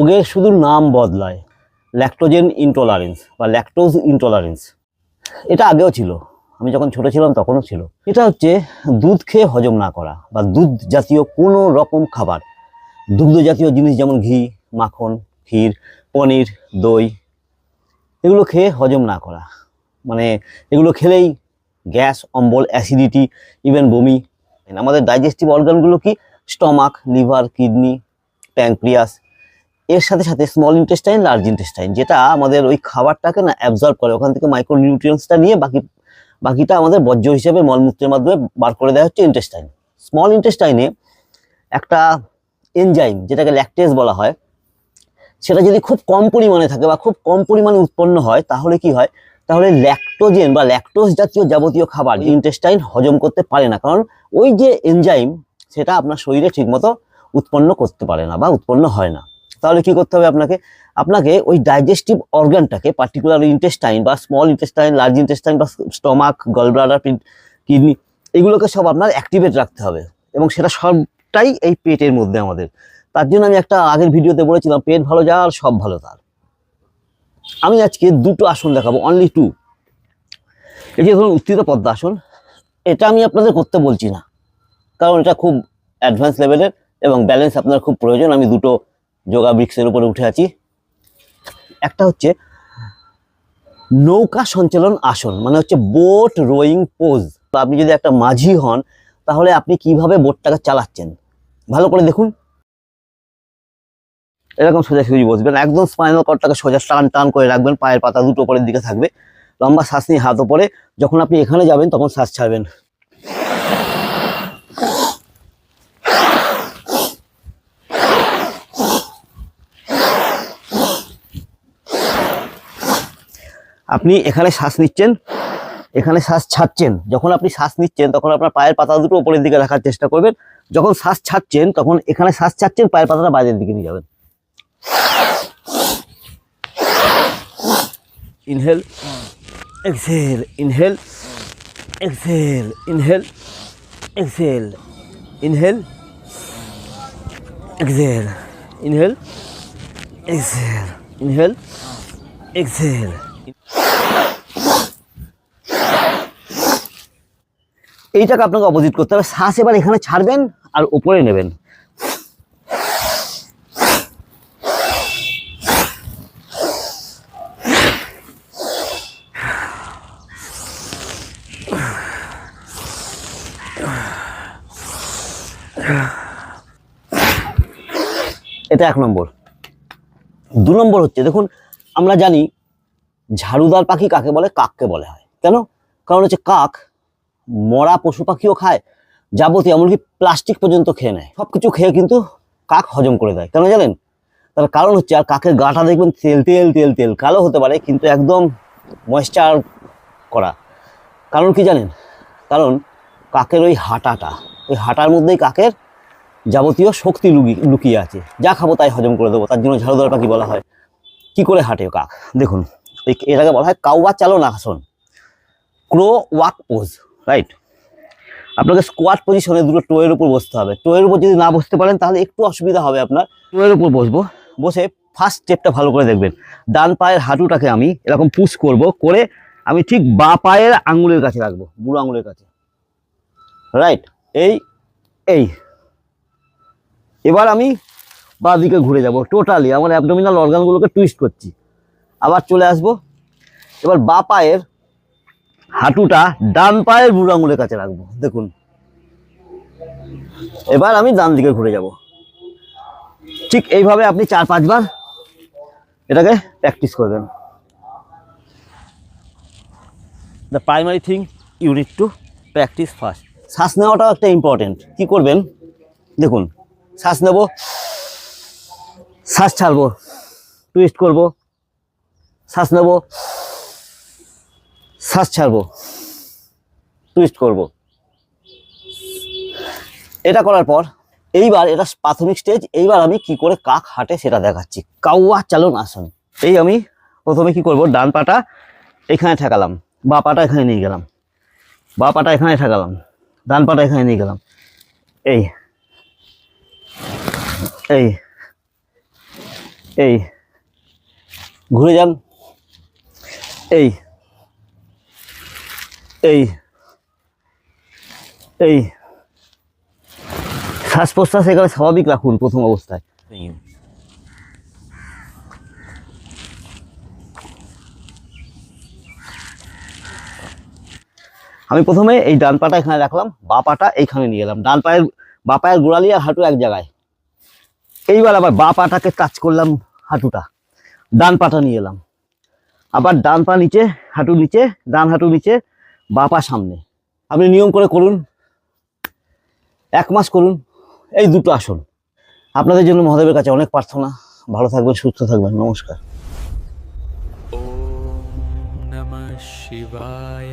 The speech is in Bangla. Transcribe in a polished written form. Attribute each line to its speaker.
Speaker 1: রোগের শুধু নাম বদলায়, ল্যাকটোজেন ইনটলারেন্স বা ল্যাকটোজ ইনটলারেন্স। এটা আগেও ছিল, আমি যখন ছোট ছিলাম তখনও ছিল। এটা হচ্ছে দুধ খেয়ে হজম না করা বা দুধ জাতীয় কোনো রকম খাবার, দুগ্ধ জাতীয় জিনিস যেমন ঘি, মাখন, ক্ষীর, পনির, দই, এগুলো খেয়ে হজম না করা। মানে এগুলো খেলেই গ্যাস, অম্বল, অ্যাসিডিটি, ইভেন বমি। আমাদের ডাইজেস্টিভ অর্গানগুলো কি? স্টমাক, লিভার, কিডনি, প্যাঙ্ক্রিয়াস, এর সাথে সাথে স্মল ইন্টেস্টাইন, লার্জ ইন্টেস্টাইন, যেটা আমাদের ওই খাবারটাকে না অ্যাবজর্ব করে, ওখান থেকে মাইক্রোনিউট্রিয়েন্টসটা নিয়ে বাকিটা আমাদের বর্জ্য হিসেবে মলমূত্রের মাধ্যমে বার করে দেওয়া হচ্ছে ইন্টেস্টাইন। স্মল ইন্টেস্টাইনে একটা এনজাইম যেটাকে ল্যাকটেজ বলা হয়, সেটা যদি খুব কম পরিমাণে থাকে বা খুব কম পরিমাণে উৎপন্ন হয়, তাহলে কি হয়? তাহলে ল্যাকটোজেন বা ল্যাকটোজ জাতীয় যাবতীয় খাবার ইন্টেস্টাইন হজম করতে পারে না, কারণ ওই যে এনজাইম সেটা আপনার শরীরে ঠিকমতো উৎপন্ন করতে পারে না বা উৎপন্ন হয় না। তাহলে কি করতে হবে? আপনাকে ওই ডাইজেস্টিভ অর্গানটাকে, পার্টিকুলার ইন্টেস্টাইন বা স্মল ইন্টেস্টাইন, লার্জ ইন্টেস্টাইন বা স্টমাক, গল ব্লাডার, কিডনি, এগুলোকে সব আপনার অ্যাক্টিভেট রাখতে হবে, এবং সেটা সবটাই এই পেটের মধ্যে আমাদের। তার জন্য আমি একটা আগের ভিডিওতে বলেছিলাম, পেট ভালো যার সব ভালো তার। আমি আজকে দুটো আসন দেখাবো, অনলি টু। এই যে ধরুন উত্থিত পদ্মাসন, এটা আমি আপনাদের করতে বলছি না, কারণ এটা খুব অ্যাডভান্স লেভেলের এবং ব্যালেন্স আপনার খুব প্রয়োজন। আমি দুটো যোগা ব্রিক্সের উপরে উঠে আছি। একটা হচ্ছে নৌকা সঞ্চালন আসন, মানে হচ্ছে বোট রোয়িং পোজ। আপনি যদি একটা মাঝি হন, তাহলে আপনি কিভাবে বোটটাকে চালাচ্ছেন ভালো করে দেখুন। এরকম সোজাসুজি বসবেন, একদম স্পাইনাল কর্ডটাকে সোজা টান টান করে রাখবেন, পায়ের পাতা দুটো উপরের দিকে থাকবে, লম্বা শ্বাস নিয়ে হাত ওপরে। যখন আপনি এখানে যাবেন তখন শ্বাস ছাড়বেন। আপনি এখানে শ্বাস নিচ্ছেন, এখানে শ্বাস ছাড়ছেন। যখন আপনি শ্বাস নিচ্ছেন তখন আপনার পায়ের পাতা দুটো উপরের দিকে রাখার চেষ্টা করবেন। যখন শ্বাস ছাড়ছেন তখন এখানে শ্বাস ছাড়ছেন, পায়ের পাতাটা বাইরের দিকে নিয়ে যাবেন। Inhale, exhale, inhale, exhale, inhale, exhale, inhale, exhale, inhale, exhale, inhale, exhale. এইটাকে আপনাকে অপোজিট করতে হবে। শ্বাস এবার এখানে ছাড়বেন আর উপরে নেবেন। এটা 1 নম্বর। 2 নম্বর হচ্ছে, দেখুন আমরা জানি ঝাড়ুদার পাখি কাকে বলে? কাককে বলে হয়। কেন? কারণ হচ্ছে কাক মরা পশু পাখিও খায়, যাবতীয় এমনকি প্লাস্টিক পর্যন্ত খেয়ে নেয়। সবকিছু খেয়ে কিন্তু কাক হজম করে দেয়। কেন জানেন? তার কারণ হচ্ছে, আর কাকের গাটা দেখবেন তেল তেল তেল তেল, কালো হতে পারে কিন্তু একদম ময়েশ্চার করা। কারণ কি জানেন? কারণ কাকের ওই হাঁটাটা, ওই হাঁটার মধ্যেই কাকের যাবতীয় শক্তি লুকিয়ে আছে। যা খাবো তাই হজম করে দেবো, তার জন্য ঝাড়ুদার পাখি বলা হয়। কি করে হাঁটে কাক দেখুন, এটাকে বলা হয় কাউয়া চালন আসন, ক্রো ওয়াক পোজ, রাইট? আপনাকে স্কোয়াট পজিশনে দুটো টোয়ের উপর বসতে হবে। টোয়ের উপর যদি না বসতে পারেন তাহলে একটু অসুবিধা হবে আপনার। টোয়ের উপর বসবো, বসে ফার্স্ট স্টেপটা ভালো করে দেখবেন। ডান পায়ের হাঁটুটাকে আমি এরকম পুশ করব, করে আমি ঠিক বাঁ পায়ের আঙুলের কাছে রাখবো, বুড়ো আঙুলের কাছে, রাইট? এই এবার আমি বাঁ দিকে ঘুরে যাব, টোটালি আমার অ্যাবডোমিনাল অর্গানগুলোকে টুইস্ট করছি। আবার চলে আসবো, এবার বাঁ পায়ের হাঁটুটা ডান পায়ের বুড়ো আঙুলের কাছে রাখবো, দেখুন। এবার আমি ডান দিকে ঘুরে যাব। ঠিক এইভাবে আপনি 4-5 বার এটাকে প্র্যাকটিস করবেন। The primary thing you need to practise first. শ্বাস নেওয়াটাও একটা ইম্পর্টেন্ট। কি করবেন দেখুন, শ্বাস নেব, শ্বাস ছাড়বো, টুইস্ট করব, শ্বাস নেব, শ্বাস ছাড়বো, টুইস্ট করব। এটা করার পর এইবার, এটা প্রাথমিক স্টেজ, এইবার আমি কি করে কাক হাঁটে সেটা দেখাচ্ছি। কাউয়া চালন আসন। এই আমি প্রথমে কি করব, ডান পাটা এখানে ঠেকালাম, বাঁ পাটা এখানে নিয়ে গেলাম, বাঁ পাটা এখানে ঠেকালাম, ডান পাটা এখানে নিয়ে গেলাম, এই এই এই ঘুরে যান, এই এই এই শ্বাস প্রশ্বাস এখানে স্বাভাবিক রাখুন প্রথম অবস্থায়। আমি প্রথমে এই ডান পাটা এখানে রাখলাম, বা পাটা এইখানে নিয়ে এলাম, বা পায়ের গোড়ালি আর হাঁটু এক জায়গায়। এইবার আবার বা পাটাকে টাচ করলাম, হাঁটুটা, ডান পাটা নিয়ে এলাম, আবার ডান পা নিচে, হাঁটু নিচে, ডান হাঁটু নিচে, বা পা সামনে। আপনি নিয়ম করে করুন, 1 মাস করুন এই দুটো আসন। আপনাদের জন্য মহাদেবের কাছে অনেক প্রার্থনা। ভালো থাকবেন, সুস্থ থাকবেন। নমস্কার।
Speaker 2: ॐ नमः शिवाय।